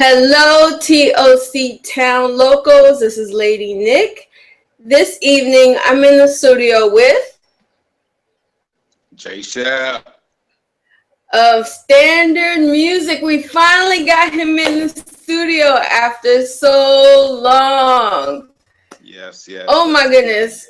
Hello, TOC Town locals. This is Lady Nick. This evening, I'm in the studio with JShep of Standard Music. We finally got him in the studio after so long. Yes. Oh my goodness.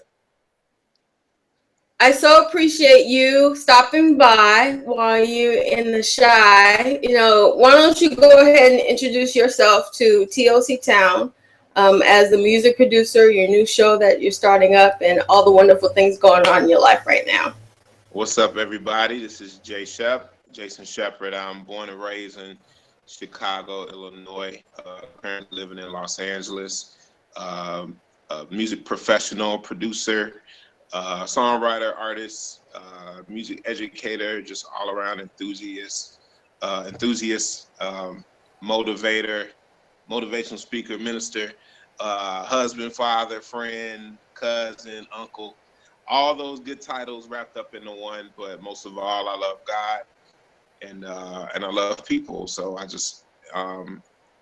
I so appreciate you stopping by while you're in the shy. Why don't you go ahead and introduce yourself to TOC Town as the music producer, your new show that you're starting up, and all the wonderful things going on in your life right now. What's up, everybody? This is JShep, Jason Shepherd. I'm born and raised in Chicago, Illinois. Currently living in Los Angeles. A music professional, producer, songwriter, artist, music educator, just all around enthusiast, motivator, motivational speaker, minister, husband, father, friend, cousin, uncle, all those good titles wrapped up into one. But most of all, I love God and I love people. So I just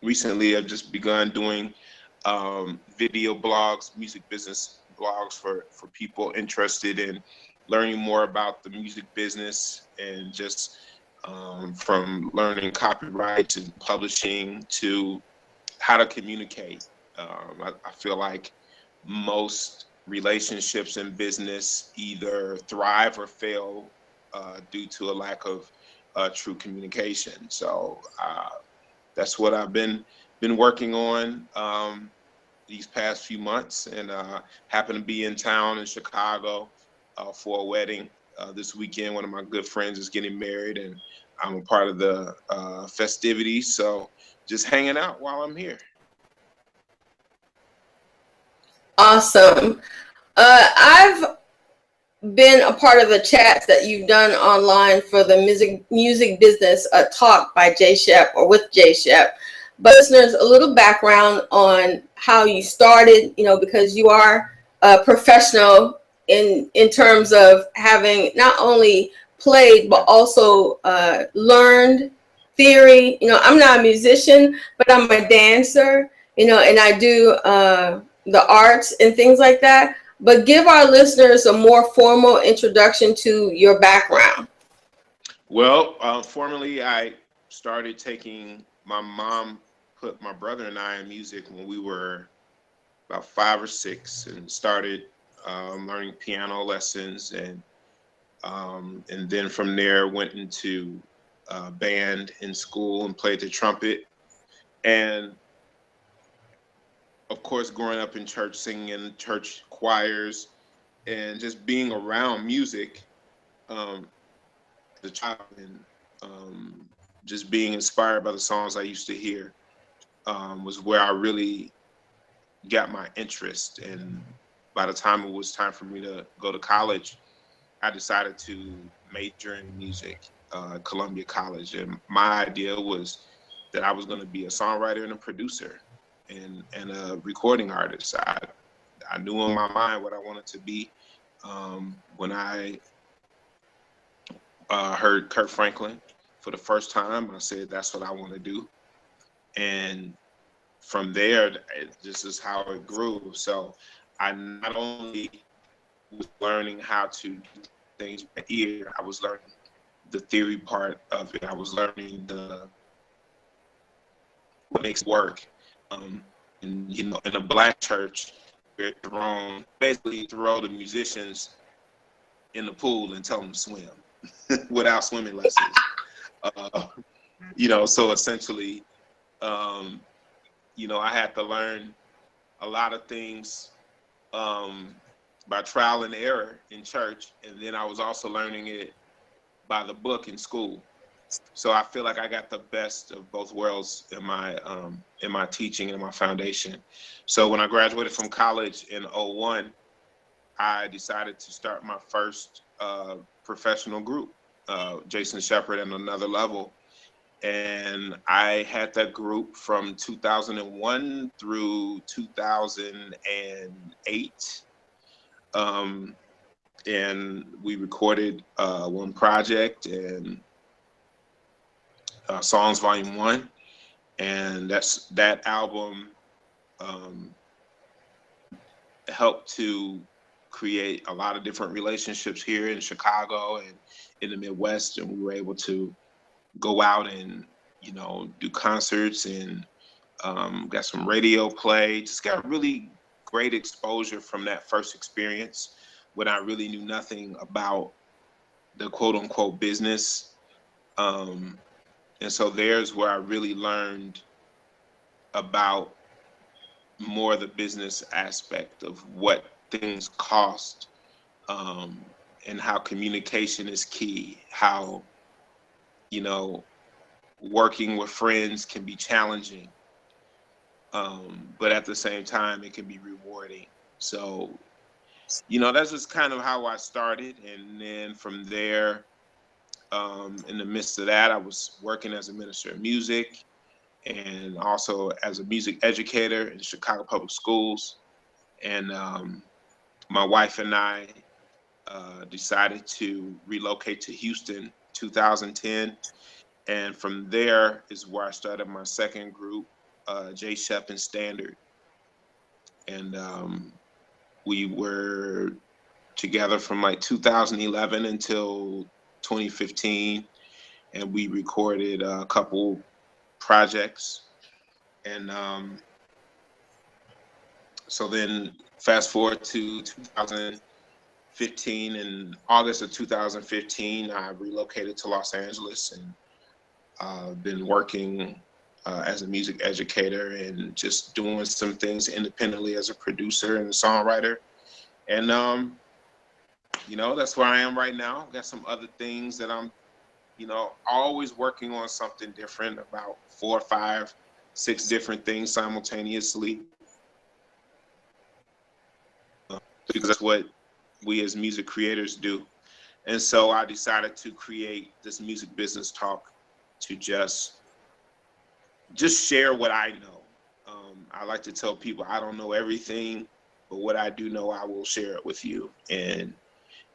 recently I've just begun doing video blogs, music business blogs for people interested in learning more about the music business, and just from learning copyright to publishing to how to communicate. I feel like most relationships in business either thrive or fail due to a lack of true communication. So that's what I've been working on these past few months, and happen to be in town in Chicago for a wedding this weekend. One of my good friends is getting married, and I'm a part of the festivities. So just hanging out while I'm here. Awesome. I've been a part of the chats that you've done online for the music business talk by JShep, or with JShep. But listeners, a little background on how you started, because you are a professional in terms of having not only played, but also learned theory. I'm not a musician, but I'm a dancer, and I do the arts and things like that. But give our listeners a more formal introduction to your background. Well, formally, I started taking, my mom put my brother and I in music when we were about 5 or 6, and started learning piano lessons, and then from there went into band in school and played the trumpet. And of course, growing up in church, singing in church choirs, and just being around music as a child, and just being inspired by the songs I used to hear was where I really got my interest. And by the time it was time for me to go to college, I decided to major in music at Columbia College. And my idea was that I was going to be a songwriter and a producer and a recording artist. I knew in my mind what I wanted to be. When I heard Kurt Franklin for the first time, I said, that's what I want to do. And from there, this is how it grew. So I not only was learning how to do things by ear, I was learning the theory part of it. I was learning what makes it work. And in a Black church, we're basically throw the musicians in the pool and tell them to swim without swimming lessons. So essentially, I had to learn a lot of things by trial and error in church, and then I was also learning it by the book in school. So I feel like I got the best of both worlds in my teaching and my foundation. So when I graduated from college in 2001, I decided to start my first professional group, Jason Shepherd and Another Level. And I had that group from 2001 through 2008. And we recorded one project, and Songs Volume 1. And that album helped to create a lot of different relationships here in Chicago and in the Midwest, and we were able to go out and, you know, do concerts and got some radio play. Just got really great exposure from that first experience when I really knew nothing about the quote unquote business. And so there's where I really learned about more the business aspect of what things cost, and how communication is key, how, you know, working with friends can be challenging, but at the same time it can be rewarding. So, you know, that's just kind of how I started. And then from there, in the midst of that, I was working as a minister of music and also as a music educator in Chicago Public Schools. And my wife and I decided to relocate to Houston 2010. And from there is where I started my second group, JShep Standard. And we were together from like 2011 until 2015. And we recorded a couple projects. And so then fast forward to 2015, in August of 2015, I relocated to Los Angeles and been working as a music educator and just doing some things independently as a producer and a songwriter. And, you know, that's where I am right now. Got some other things that I'm, you know, always working on something different, about 4, 5, 6 different things simultaneously. Because that's what we as music creators do. And so I decided to create this music business talk to just share what I know. I like to tell people I don't know everything, but what I do know, I will share it with you and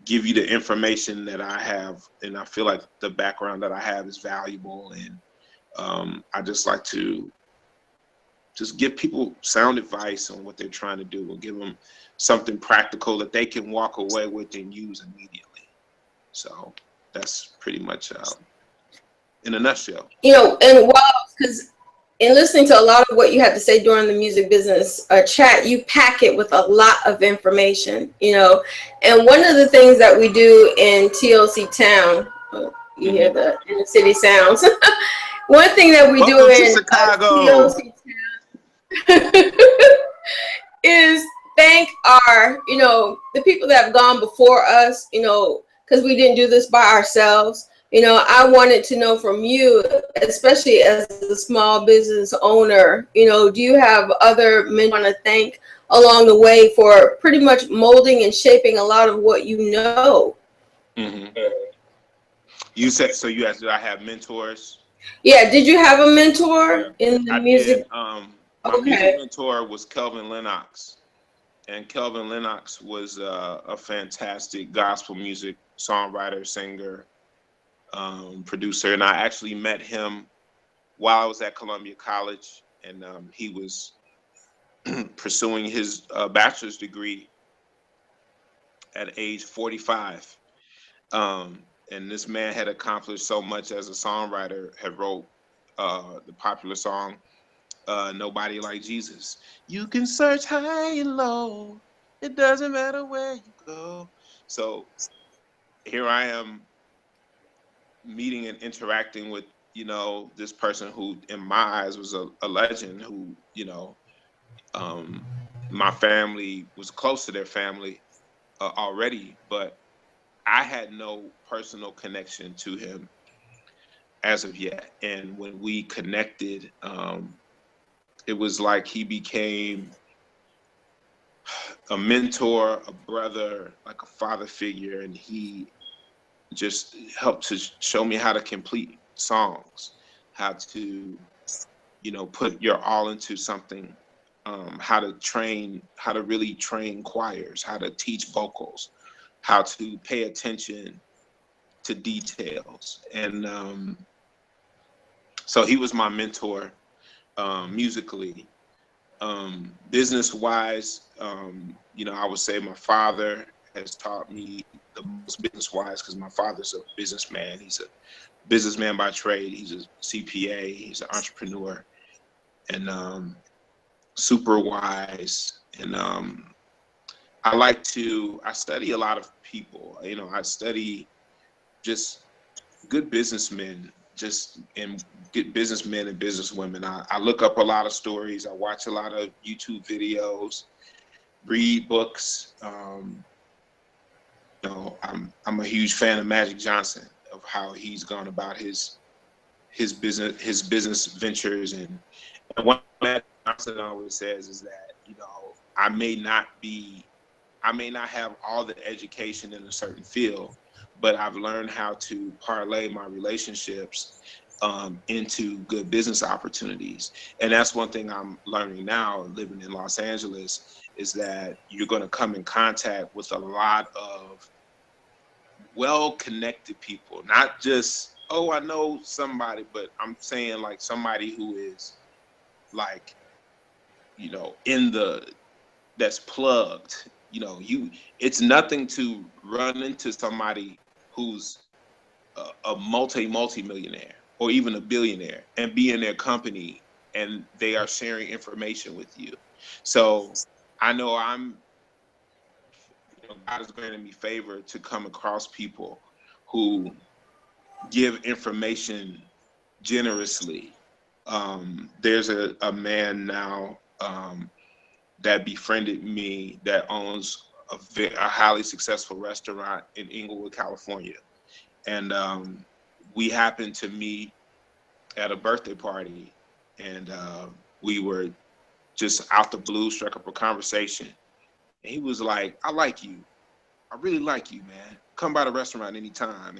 give you the information that I have. And I feel like the background that I have is valuable. And I just like to just give people sound advice on what they're trying to do, and give them something practical that they can walk away with and use immediately. So that's pretty much in a nutshell. You know, and because in listening to a lot of what you had to say during the music business chat, you pack it with a lot of information, you know. And one of the things that we do in TOC Town, you hear the inner city sounds. One thing that we do in Chicago. TOC Town is thank our, you know, the people that have gone before us, you know, because we didn't do this by ourselves. You know, I wanted to know from you, especially as a small business owner, you know, do you have other men you want to thank along the way for pretty much molding and shaping a lot of what you know? Mm-hmm. You said, so you asked, did I have mentors? Yeah, did you have a mentor in the music? Did. My music mentor was Kelvin Lennox. And Kelvin Lennox was a fantastic gospel music songwriter, singer, producer. And I actually met him while I was at Columbia College, and he was pursuing his bachelor's degree at age 45. And this man had accomplished so much as a songwriter, had wrote the popular song, Nobody Like Jesus. You can search high and low, it doesn't matter where you go. So here I am meeting and interacting with, you know, this person who in my eyes was a legend, who, you know, my family was close to their family already, but I had no personal connection to him as of yet. And when we connected, it was like he became a mentor, a brother, like a father figure, and he just helped to show me how to complete songs, how to, you know, put your all into something, how to really train choirs, how to teach vocals, how to pay attention to details. And so he was my mentor. musically. Business wise, I would say my father has taught me the most business wise, because my father's a businessman. He's a businessman by trade. He's a CPA. He's an entrepreneur, and super wise. And I study a lot of people. I study just good businessmen, and good businessmen and businesswomen. I look up a lot of stories. I watch a lot of YouTube videos, read books. I'm a huge fan of Magic Johnson, of how he's gone about his business ventures. And what Magic Johnson always says is that, I may not have all the education in a certain field, but I've learned how to parlay my relationships into good business opportunities. And that's one thing I'm learning now, living in Los Angeles, is that you're going to come in contact with a lot of well-connected people, not just, oh, I know somebody, but I'm saying like somebody who is like, that's plugged. It's nothing to run into somebody who's a multi-millionaire or even a billionaire and be in their company and they are sharing information with you. So I know God has granted me favor to come across people who give information generously. There's a man now that befriended me that owns a highly successful restaurant in Inglewood, California. And we happened to meet at a birthday party, and we were just out the blue, struck up a conversation. And he was like, I like you. I really like you, man. Come by the restaurant anytime.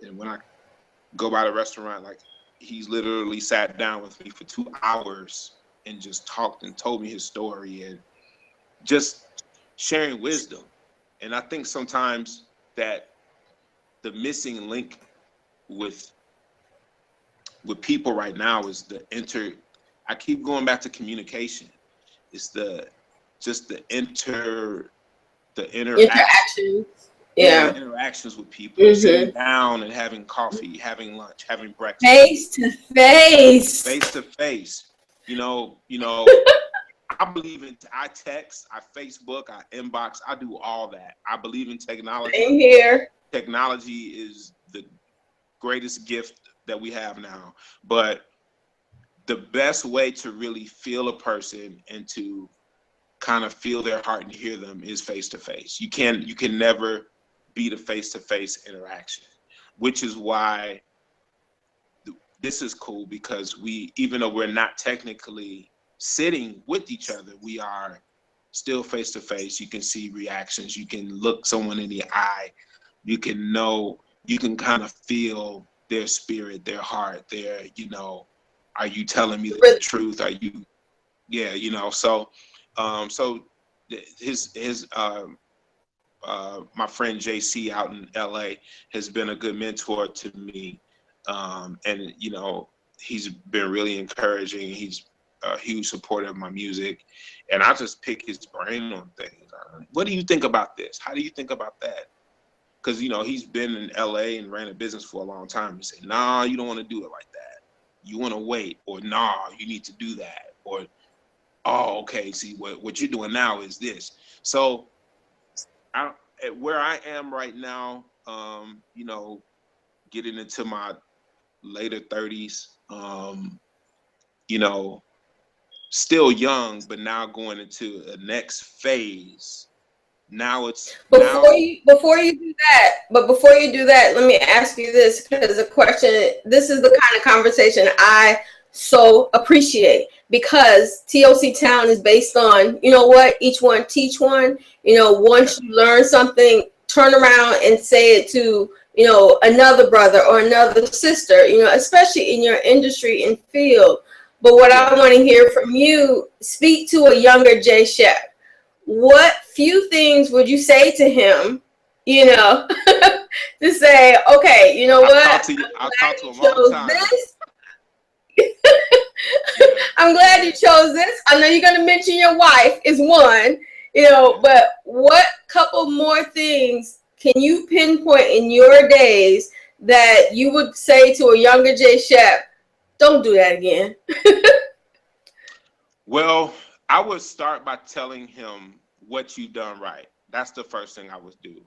And when I go by the restaurant, like, he's literally sat down with me for 2 hours and just talked and told me his story and just sharing wisdom. And I think sometimes that the missing link with people right now is I keep going back to communication. It's the interactions. Yeah. Interactions with people, sitting down and having coffee, having lunch, having breakfast. Face to face. Face to face. I believe I text, I Facebook, I inbox, I do all that. I believe in technology. Same here. Technology is the greatest gift that we have now. But the best way to really feel a person and to kind of feel their heart and hear them is face to face. You can never beat a face to face interaction, which is why this is cool, because even though we're not technically sitting with each other, we are still face to face. You can see reactions. You can look someone in the eye. You can kind of feel their spirit, their heart, are you telling me the truth? Are you, so my friend JC out in LA has been a good mentor to me. And he's been really encouraging. He's a huge supporter of my music, and I just pick his brain on things. What do you think about this? How do you think about that? Because he's been in LA and ran a business for a long time. He said, nah, you don't want to do it like that. You want to wait, or nah, you need to do that, or oh, okay, see what you're doing now is this. So where I am right now, getting into my later 30s, still young, but now going into the next phase. Before you do that, let me ask you this, because this is the kind of conversation I so appreciate, because TOC Town is based on, each one teach one. Once you learn something, turn around and say it to, another brother or another sister, especially in your industry and field. But what I want to hear from you, speak to a younger JShep. What few things would you say to him, to say, okay, I'll talk to him all the time. I'm glad you chose this. I know you're going to mention your wife is one, but what couple more things can you pinpoint in your days that you would say to a younger JShep, don't do that again? Well, I would start by telling him what you've done right. That's the first thing I would do.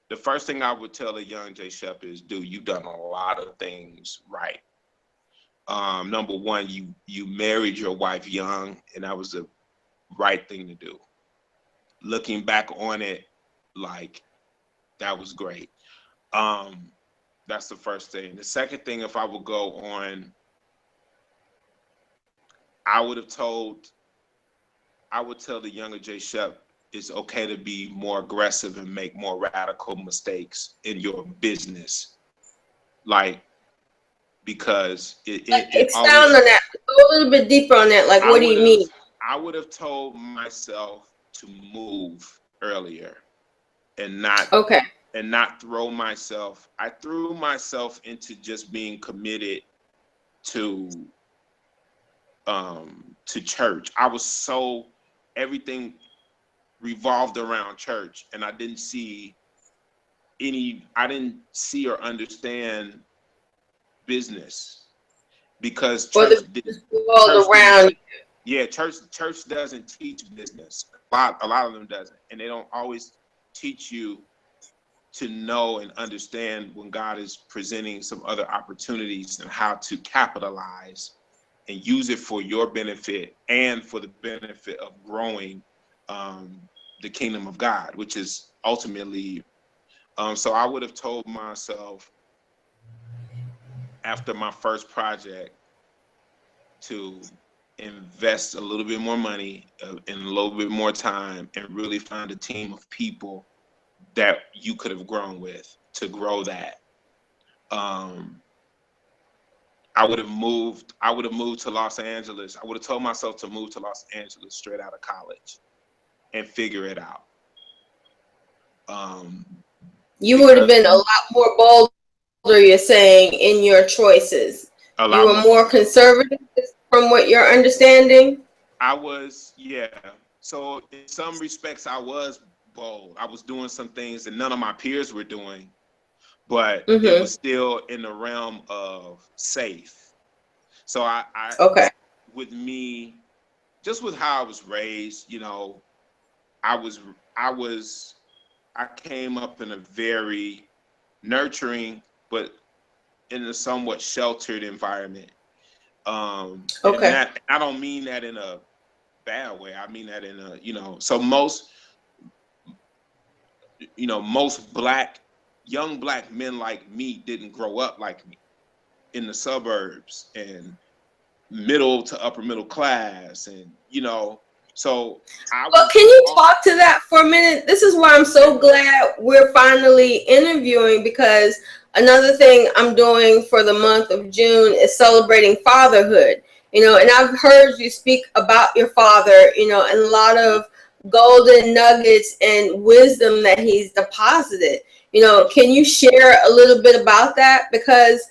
The first thing I would tell a young JShep is, dude, you've done a lot of things right. Number one, you married your wife young, and that was the right thing to do. Looking back on it, like, that was great. That's the first thing. The second thing, if I would go on, I would tell the younger JShep it's okay to be more aggressive and make more radical mistakes in your business. Like, because expound on that. Go a little bit deeper on that. Like, what do you mean? I would have told myself to move earlier and not throw myself. I threw myself into just being committed to church. Everything revolved around church, and I didn't see or understand business because church doesn't teach business. A lot of them doesn't, and they don't always teach you to know and understand when God is presenting some other opportunities and how to capitalize and use it for your benefit and for the benefit of growing the kingdom of God, which is ultimately. So I would have told myself after my first project to invest a little bit more money and a little bit more time and really find a team of people that you could have grown with to grow that. I would have moved to Los Angeles. I would have told myself to move to Los Angeles straight out of college and figure it out. You would have been a lot more bolder, you're saying, in your choices. You were more conservative from what you're understanding? I was, yeah. So in some respects, I was bold. I was doing some things that none of my peers were doing, but it was still in the realm of safe. So with me, just with how I was raised, I came up in a very nurturing, but in a somewhat sheltered environment. And that, I don't mean that in a bad way. I mean that in a, so most young black men like me didn't grow up like me in the suburbs and middle to upper middle class, and so can you talk to that for a minute? This is why I'm so glad we're finally interviewing, because another thing I'm doing for the month of June is celebrating fatherhood, and I've heard you speak about your father, and a lot of golden nuggets and wisdom that he's deposited. Can you share a little bit about that? Because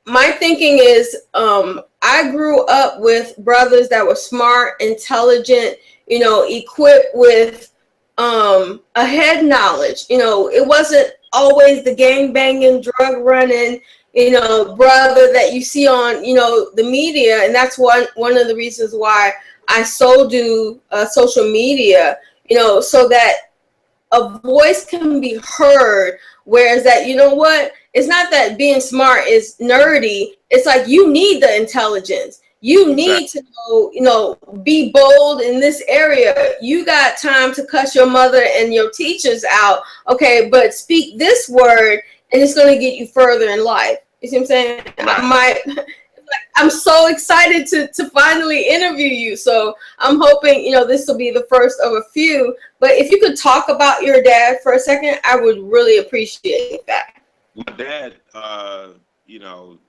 my thinking is, I grew up with brothers that were smart, intelligent, equipped with a head knowledge. It wasn't always the gang banging, drug running, brother that you see on, the media. And that's one of the reasons why I so do social media, so that a voice can be heard. Whereas that, it's not that being smart is nerdy. It's like, you need the intelligence. You need to know, be bold in this area. You got time to cuss your mother and your teachers out. Okay, but speak this word and it's going to get you further in life. You see what I'm saying? Right. I'm so excited to finally interview you. So I'm hoping, this will be the first of a few. But if you could talk about your dad for a second, I would really appreciate that. My dad,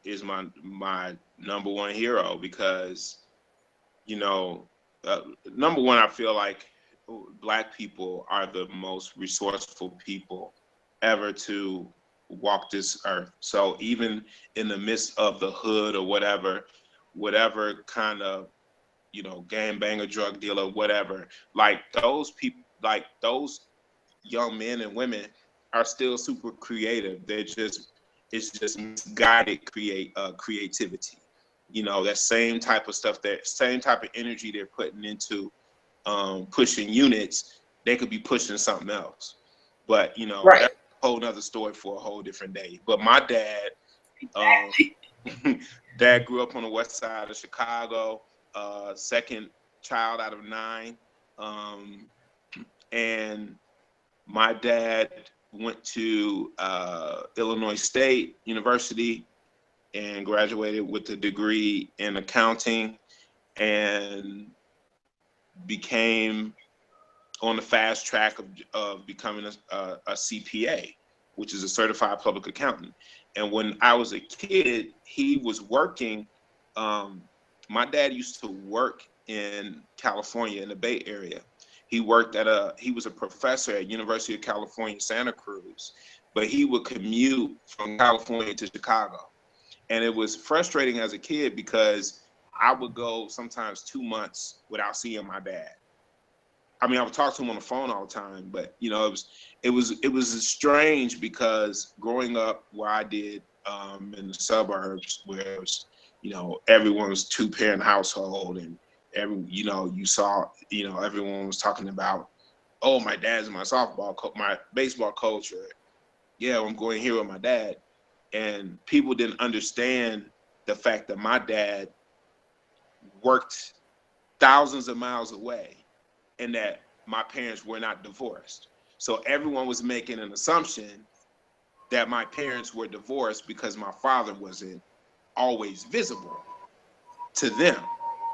is my number one hero because, number one, I feel like Black people are the most resourceful people ever to walk this earth. So even in the midst of the hood or whatever kind of you know, gangbanger, drug dealer, whatever. Like those people, like those young men and women are still super creative. It's just misguided creativity. You know, that same type of stuff, that same type of energy they're putting into pushing units, they could be pushing something else. But you know, Right. that's a whole nother story for a whole different day. But my dad, dad grew up on the west side of Chicago, second child out of 9, and my dad went to Illinois State University and graduated with a degree in accounting and became on the fast track of becoming a CPA, which is a certified public accountant. And when I was a kid, he was working. My dad used to work in California in the Bay Area. He was a professor at University of California, Santa Cruz, but he would commute from California to Chicago. And it was frustrating as a kid because I would go sometimes 2 months without seeing my dad. I mean, I would talk to him on the phone all the time, but you know, it was strange because growing up where I did in the suburbs, where it was, you know, everyone was 2-parent household, and you saw, you know, everyone was talking about, oh, my dad's my my baseball coach, or yeah, I'm going here with my dad, and people didn't understand the fact that my dad worked thousands of miles away, and that my parents were not divorced. So everyone was making an assumption that my parents were divorced because my father wasn't always visible to them.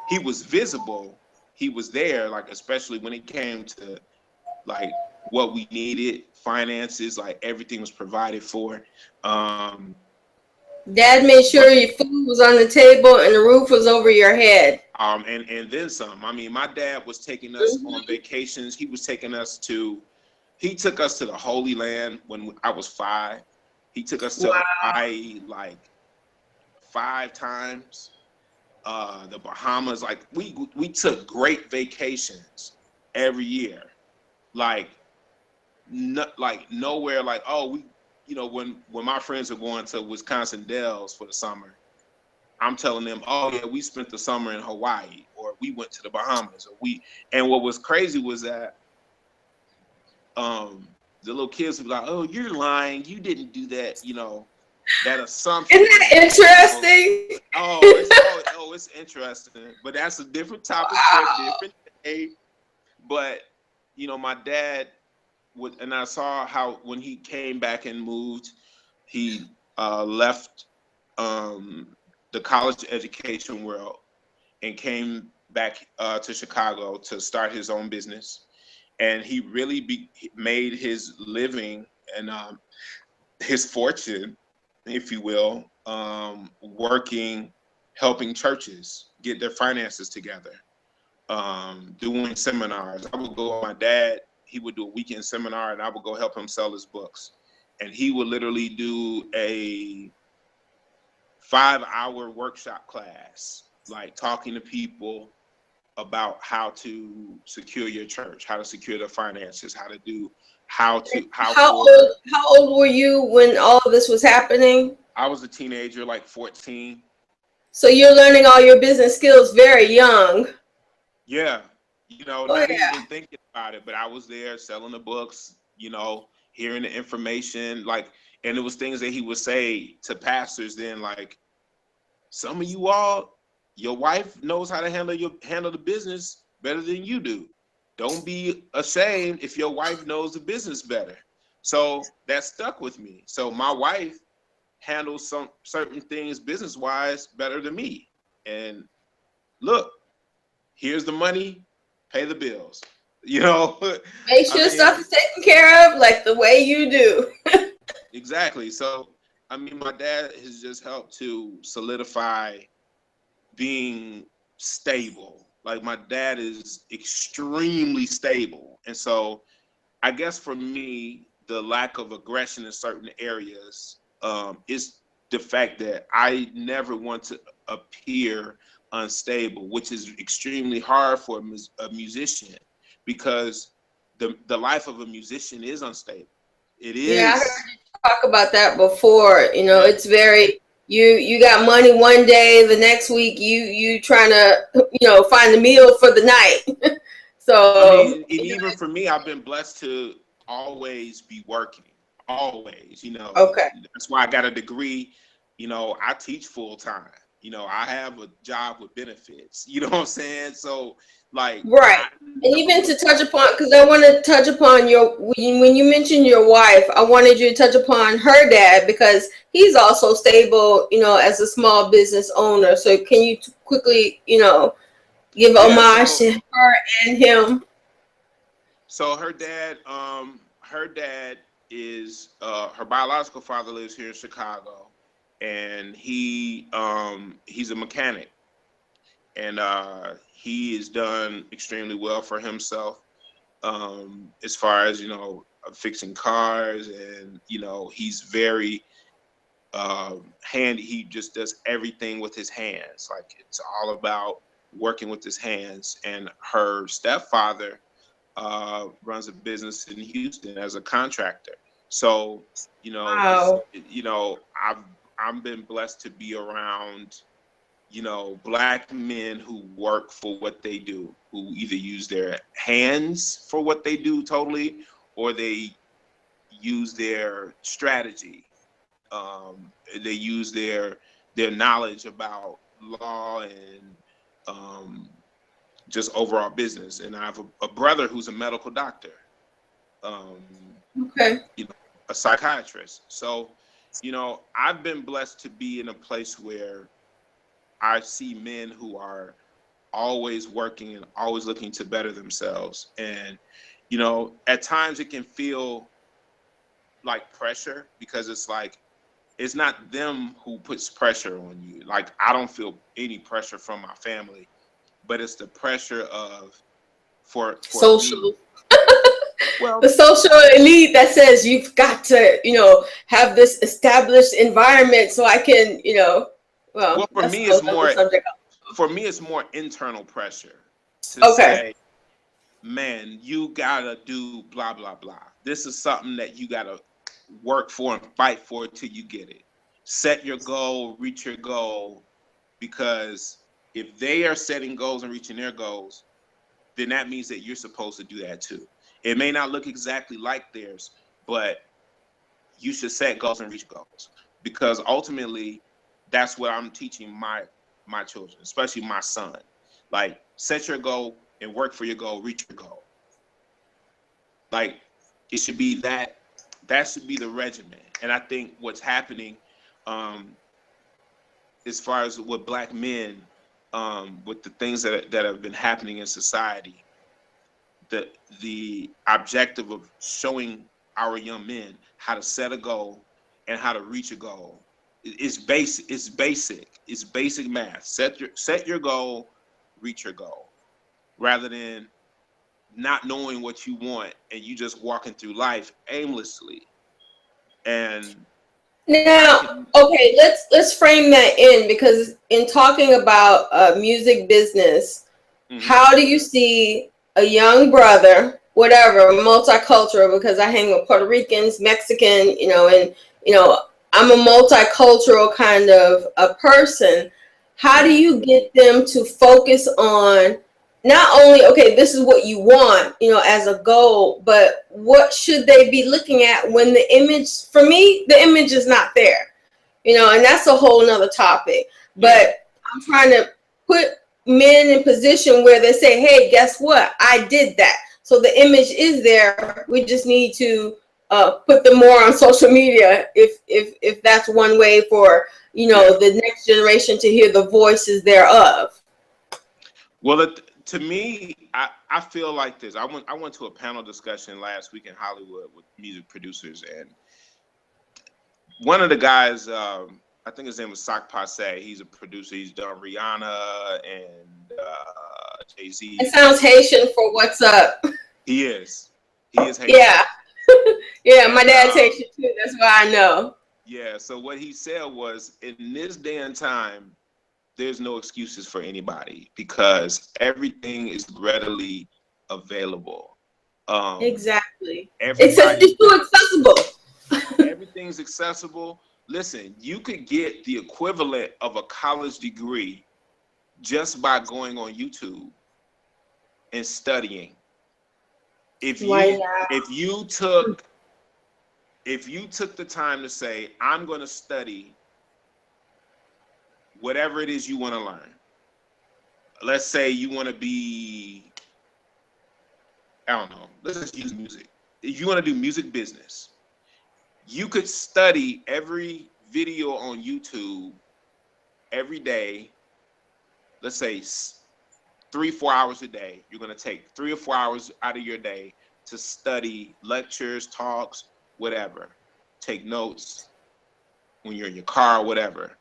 He was visible, he was there, like especially when it came to like what we needed, finances, like everything was provided for. Dad made sure your food was on the table and the roof was over your head. And then some. I mean, my dad was taking us on vacations. He took us to the Holy Land when I was 5. He took us to Hawaii like 5 times. The Bahamas, like we took great vacations every year. Like nowhere, like, oh, we, you know, when my friends are going to Wisconsin Dells for the summer, I'm telling them, oh yeah, we spent the summer in Hawaii, or we went to the Bahamas, and what was crazy was that the little kids would be like, oh, you're lying, you didn't do that, you know, that assumption. Isn't that interesting? It's interesting, but that's a different topic for a different day. But you know, my dad and I saw how when he came back and moved, he left the college education world and came back to Chicago to start his own business. And he really made his living and his fortune, if you will, helping churches get their finances together, doing seminars. I would go with my dad, he would do a weekend seminar, and I would go help him sell his books. And he would literally do a 5-hour workshop class, like talking to people about how to secure your church, how to secure their finances, how old were you when all of this was happening? I was a teenager, like 14. So you're learning all your business skills very young. Yeah, you know, not even thinking about it, but I was there selling the books, you know, hearing the information, like, and it was things that he would say to pastors then, like, some of you all, your wife knows how to handle the business better than you do. Don't be ashamed if your wife knows the business better. So that stuck with me. So my wife handles some certain things business-wise better than me. And look, here's the money, pay the bills. You know, make sure stuff is taken care of like the way you do. Exactly. So, I mean, my dad has just helped to solidify being stable. Like, my dad is extremely stable. And so I guess for me, the lack of aggression in certain areas is the fact that I never want to appear unstable, which is extremely hard for a musician, because the life of a musician is unstable. It Yeah, I heard is. you talk about that before. You know, Yeah. it's very you got money one day, the next week you trying to find the meal for the night. I So mean, and even for me, I've been blessed to always be working. Always, okay, that's why I got a degree. I teach full time. I have a job with benefits. You know what I'm saying? So, like, right. And even to touch upon, because I want to touch upon when you mentioned your wife, I wanted you to touch upon her dad because he's also stable, as a small business owner. So can you quickly, give yeah. homage to her and him? So her dad is her biological father lives here in Chicago, and he's a mechanic, and he has done extremely well for himself, as far as fixing cars, and he's very handy. He just does everything with his hands. Like, it's all about working with his hands. And her stepfather runs a business in Houston as a contractor. So, Wow. I've been blessed to be around, Black men who work for what they do, who either use their hands for what they do totally, or they use their strategy. They use their knowledge about law and just overall business. And I have a brother who's a medical doctor, Okay. a psychiatrist. So, I've been blessed to be in a place where I see men who are always working and always looking to better themselves. And, at times it can feel like pressure, because it's like, it's not them who puts pressure on you. Like, I don't feel any pressure from my family, but it's the pressure of for Social. me. Well, The social elite that says you've got to, have this established environment so I can, well, for that's me a it's whole other more subject. internal pressure to Okay. say, man, you gotta do blah blah blah. This is something that you gotta work for and fight for till you get it. Set your goal, reach your goal, because if they are setting goals and reaching their goals, then that means that you're supposed to do that too. It may not look exactly like theirs, but you should set goals and reach goals, because ultimately that's what I'm teaching my children, especially my son. Like, set your goal and work for your goal, reach your goal. Like, it should be that should be the regimen. And I think what's happening, as far as with Black men, with the things that have been happening in society, the objective of showing our young men how to set a goal and how to reach a goal is basic. It's basic. It's basic math. Set your goal, reach your goal, rather than not knowing what you want and you just walking through life aimlessly. And Now, okay, let's frame that in, because in talking about music business, mm-hmm. how do you see a young brother, whatever, multicultural, because I hang with Puerto Ricans, Mexican, and I'm a multicultural kind of a person. How do you get them to focus on not only, okay, this is what you want, as a goal, but what should they be looking at when the image, for me, the image is not there, and that's a whole nother topic. But I'm trying to put men in position where they say, hey, guess what? I did that. So the image is there. We just need to put them more on social media, if that's one way for, the next generation to hear the voices thereof. Well, to me, I feel like this. I went to a panel discussion last week in Hollywood with music producers, and one of the guys, I think his name was Sak Passe. He's a producer. He's done Rihanna and Jay-Z. It sounds Haitian for what's up. He is Haitian. Yeah. Yeah, my dad's Haitian too. That's why I know. Yeah, so what he said was, in this day and time, there's no excuses for anybody because everything is readily available. Exactly. Everybody, It's too accessible. everything's accessible. Listen, you could get the equivalent of a college degree just by going on YouTube and studying. If Why you not? if you took the time to say, I'm going to study whatever it is you want to learn. Let's say you want to be, I don't know, let's just use music. If you want to do music business, you could study every video on YouTube every day. Let's say 3-4 hours a day. You're going to take 3 or 4 hours out of your day to study lectures, talks, whatever. Take notes when you're in your car, whatever.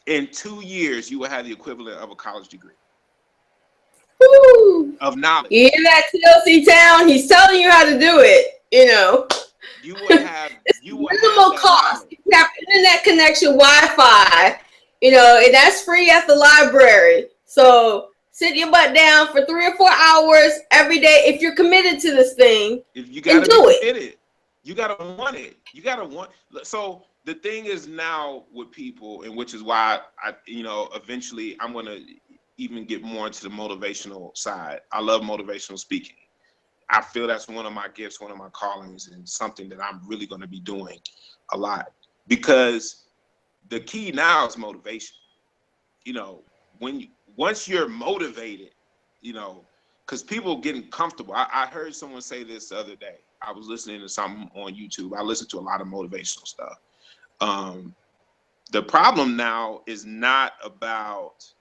In 2 years, you will have the equivalent of a college degree. Woo. Of knowledge. You hear that, TOC Town? He's telling you how to do it. You know, You will have minimal that cost. knowledge. You have internet connection, Wi-Fi. You know, and that's free at the library. So sit your butt down for 3 or 4 hours every day if you're committed to this thing. If you gotta be committed, you gotta want it. You gotta want. So the thing is now with people, and which is why I eventually I'm gonna even get more into the motivational side. I love motivational speaking. I feel that's one of my gifts, one of my callings, and something that I'm really going to be doing a lot, because the key now is motivation. Once you're motivated, because people getting comfortable. I heard someone say this the other day. I was listening to something on YouTube. I listen to a lot of motivational stuff. The problem now is not about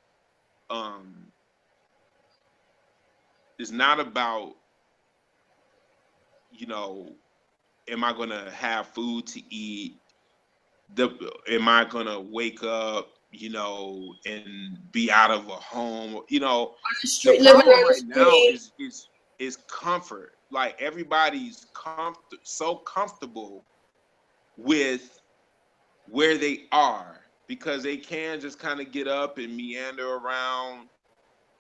am I gonna have food to eat? Am I gonna wake up, and be out of a home? The problem right now is comfort. Like everybody's so comfortable with where they are because they can just kind of get up and meander around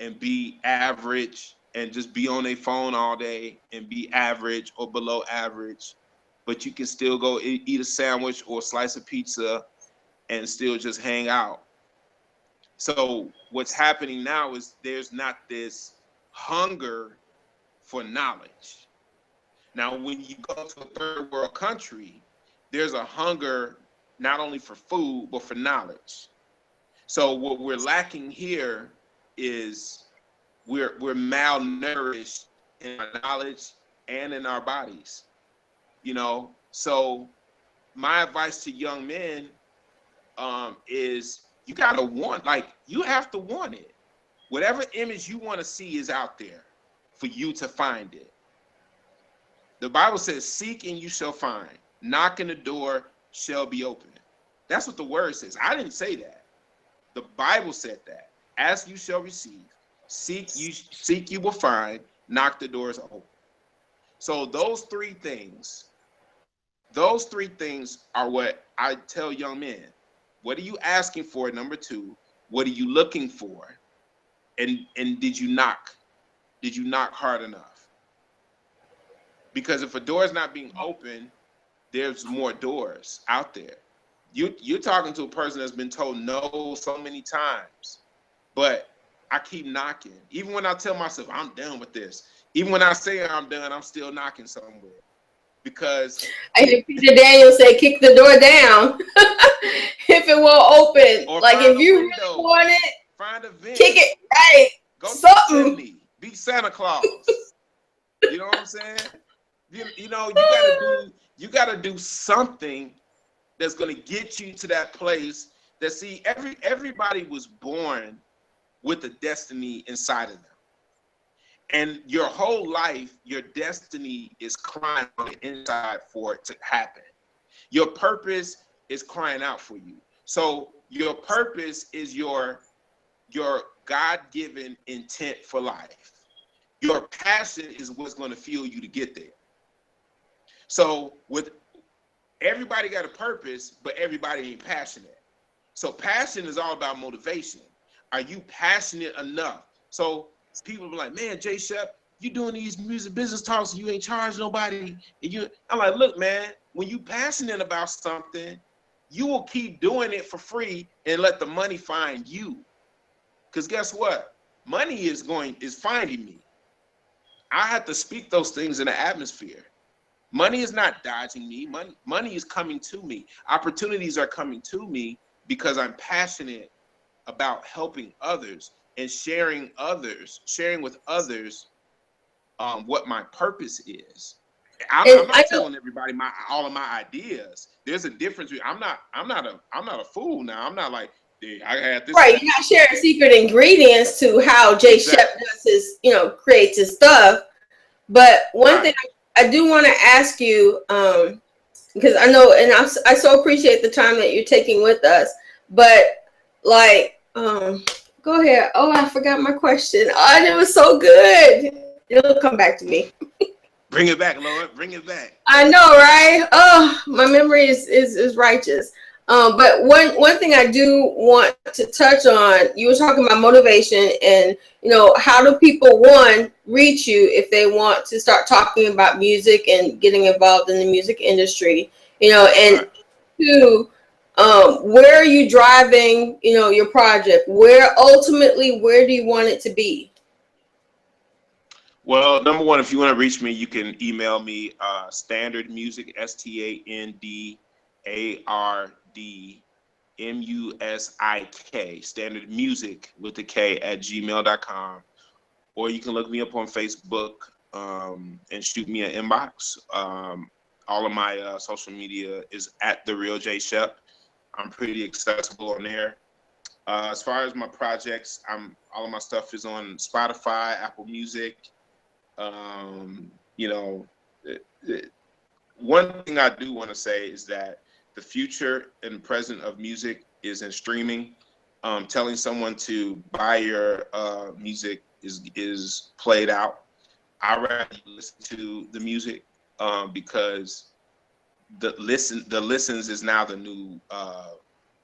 and be average and just be on their phone all day and be average or below average, but you can still go eat a sandwich or a slice of pizza and still just hang out. So what's happening now is there's not this hunger for knowledge. Now, when you go to a third world country, there's a hunger not only for food, but for knowledge. So what we're lacking here is we're malnourished in our knowledge and in our bodies. So my advice to young men is you gotta you have to want it. Whatever image you want to see is out there for you to find it. The Bible says, seek and you shall find. Knock and the door shall be open. That's what the word says. I didn't say that. The Bible said that. Ask, you shall receive. Seek, you will find. Knock, the doors open. So those three things are what I tell young men. What are you asking for? Number 2, what are you looking for? And did you knock? Did you knock hard enough? Because if a door is not being open, there's more doors out there. You're talking to a person that's been told no so many times, but I keep knocking. Even when I tell myself I'm done with this, even when I say I'm done, I'm still knocking somewhere. Because I hear Peter Daniel say, kick the door down if it won't open. Or like if you window, really want it, find a vent, kick it right. Go something. To be Santa Claus. You know what I'm saying? You gotta do something that's gonna get you to that place. That everybody was born with a destiny inside of them. And your whole life, your destiny is crying on the inside for it to happen. Your purpose is crying out for you. So your purpose is your God-given intent for life. Your passion is what's going to fuel you to get there. So with everybody got a purpose, but everybody ain't passionate. So passion is all about motivation. are you passionate enough? So people be like, man, JShep, you doing these music business talks, you ain't charging nobody. And I'm like, look, man, when you passionate about something, you will keep doing it for free and let the money find you. Because guess what? Money is finding me. I have to speak those things in the atmosphere. Money is not dodging me. Money is coming to me. Opportunities are coming to me because I'm passionate about helping others and sharing with others what my purpose is. I'm not telling everybody all of my ideas. There's a difference. I'm not a fool now. I'm not like, I had this. Right, you're not sharing secret ingredients to how JShep does his, creates his stuff. But one thing I do want to ask you, because I know, and I so appreciate the time that you're taking with us. But like, go ahead. Oh, I forgot my question. Oh, it was so good. It'll come back to me. Bring it back, Lord. Bring it back. I know, right? Oh, my memory is righteous. But one thing I do want to touch on, you were talking about motivation and, how do people, one, reach you if they want to start talking about music and getting involved in the music industry, and two, where are you driving, your project? Where do you want it to be? Well, number one, if you want to reach me, you can email me Standard Music, STANDARDMUSIK, Standard Music with the K @gmail.com. Or you can look me up on Facebook and shoot me an inbox. All of my social media is @TheRealJShep. I'm pretty accessible on there. As far as my projects, all of my stuff is on Spotify, Apple Music. One thing I do want to say is that the future and present of music is in streaming. Telling someone to buy your music is played out. I rather listen to the music because the listens is now the new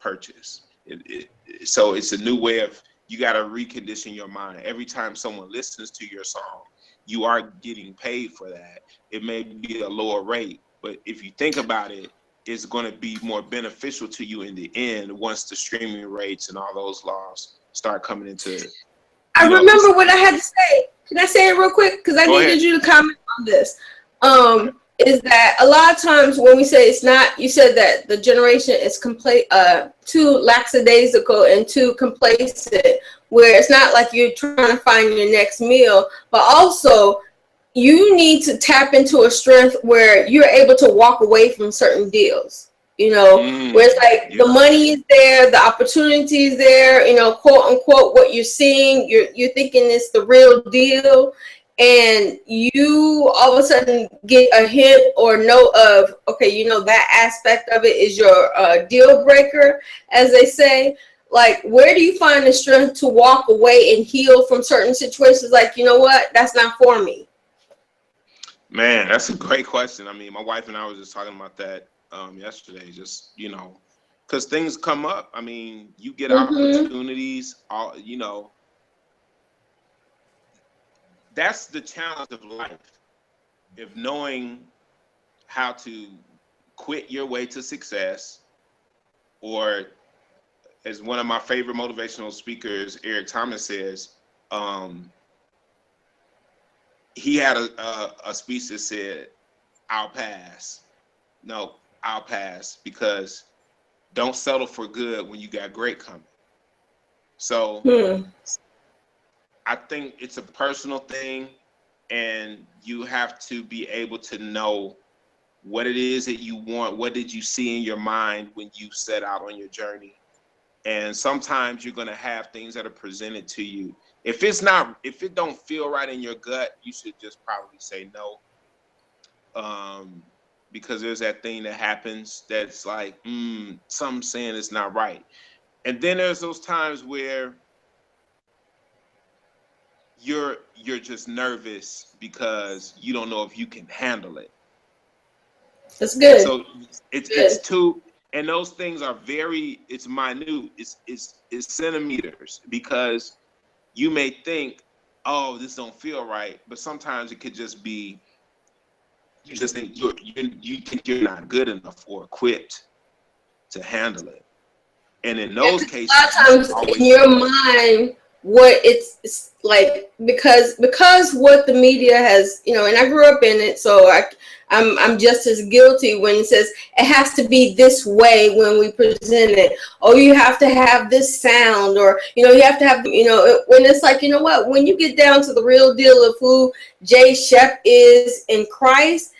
purchase. So it's a new way of, you got to recondition your mind. Every time someone listens to your song, you are getting paid for that. It may be a lower rate, but if you think about it, it's going to be more beneficial to you in the end once the streaming rates and all those laws start coming into. I remember what I had to say. Can I say it real quick? Because I needed you to comment on this. Is that a lot of times when we say it's not, you said that the generation is too lackadaisical and too complacent, where it's not like you're trying to find your next meal, but also you need to tap into a strength where you're able to walk away from certain deals, where it's like the money is there, the opportunity is there, quote unquote, what you're seeing, you're thinking it's the real deal. And you all of a sudden get a hint or note of, okay, that aspect of it is your deal breaker, as they say. Like, where do you find the strength to walk away and heal from certain situations? Like, you know what? That's not for me. Man, that's a great question. I mean, my wife and I were just talking about that yesterday, just, because things come up. I mean, you get opportunities, that's the challenge of life, of knowing how to quit your way to success, or as one of my favorite motivational speakers, Eric Thomas, says, he had a speech that said, I'll pass. No, I'll pass, because don't settle for good when you got great coming. So I think it's a personal thing, and you have to be able to know what it is that you want. What did you see in your mind when you set out on your journey? And sometimes you're going to have things that are presented to you. If it don't feel right in your gut, you should just probably say no. Because there's that thing that happens that's like, something saying it's not right. And then there's those times where you're just nervous because you don't know if you can handle it. That's good. So it's And those things are it's minute, it's centimeters, because you may think, oh, this don't feel right, but sometimes it could just be, you just think you think you're not good enough or equipped to handle it. And in those cases, a lot of times in your mind, what it's like, because what the media has, you know, and I grew up in it, so I'm just as guilty when it says it has to be this way when we present it. Oh, you have to have this sound, or, you know, you have to have, you know, when it's like, you know what, when you get down to the real deal of who JShep is in Christ,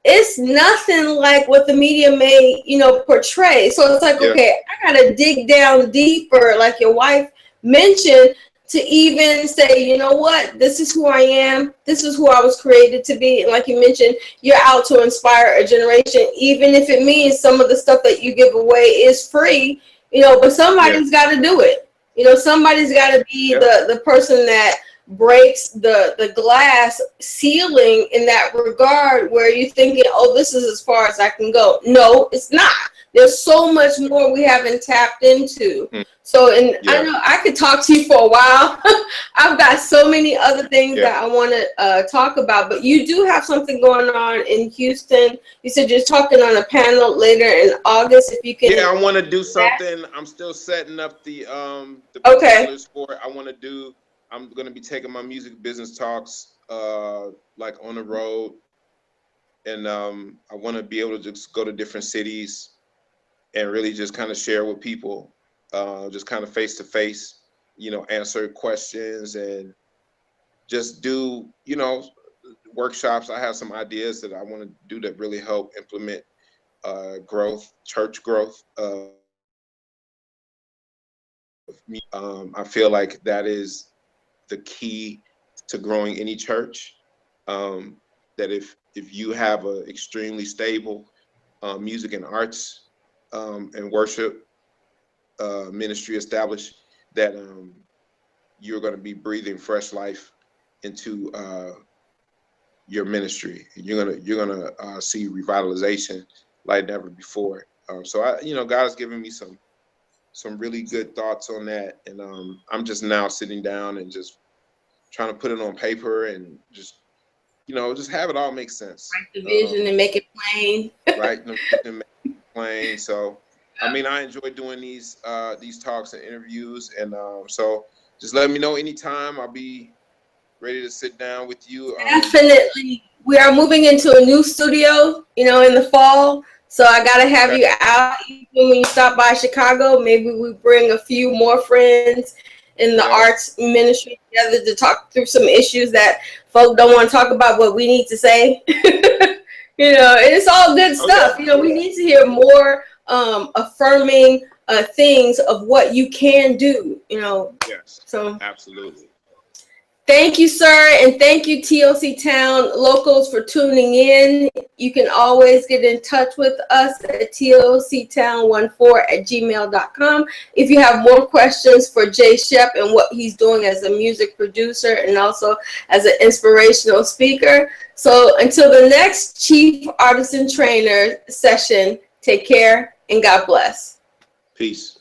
it's nothing like what the media may, you know, portray. So it's like, okay, I gotta dig down deeper, like your wife mentioned, to even say, you know what, this is who I am, this is who I was created to be. And like you mentioned, you're out to inspire a generation, even if it means some of the stuff that you give away is free, you know, but somebody's got to do it. You know, somebody's got to be the person that breaks the glass ceiling in that regard, where you're thinking, oh, this is as far as I can go. No, it's not. There's so much more we haven't tapped into. So, and I know I could talk to you for a while. I've got so many other things that I want to talk about, but you do have something going on in Houston. You said you're talking on a panel later in August. If you can. Yeah, I want to do something. I'm still setting up the particulars for it. I'm going to be taking my music business talks like on the road, and I want to be able to just go to different cities and really just kind of share with people, just kind of face to face, you know, answer questions and just do, you know, workshops. I have some ideas that I want to do that really help implement growth, church growth. I feel like that is the key to growing any church. That if you have an extremely stable music and arts and worship ministry established, that you're going to be breathing fresh life into your ministry. You're gonna see revitalization like never before. So you know, God's given me some really good thoughts on that, and I'm just now sitting down and just trying to put it on paper and just, you know, just have it all make sense. Write the vision and make it plain. Right, make it plain. So, I mean, I enjoy doing these talks and interviews, and so just let me know anytime. I'll be ready to sit down with you. Definitely. We are moving into a new studio, you know, in the fall. So I got to have you out when you stop by Chicago. Maybe we bring a few more friends in the arts ministry together to talk through some issues that folk don't want to talk about, but we need to say. You know, and it's all good stuff. You know, we need to hear more affirming things of what you can do, you know. Yes, so absolutely. Thank you, sir, and thank you, TOC Town locals, for tuning in. You can always get in touch with us at toctown14@gmail.com if you have more questions for JShep and what he's doing as a music producer and also as an inspirational speaker. So until the next Chief Artisan Trainer session, take care and God bless. Peace.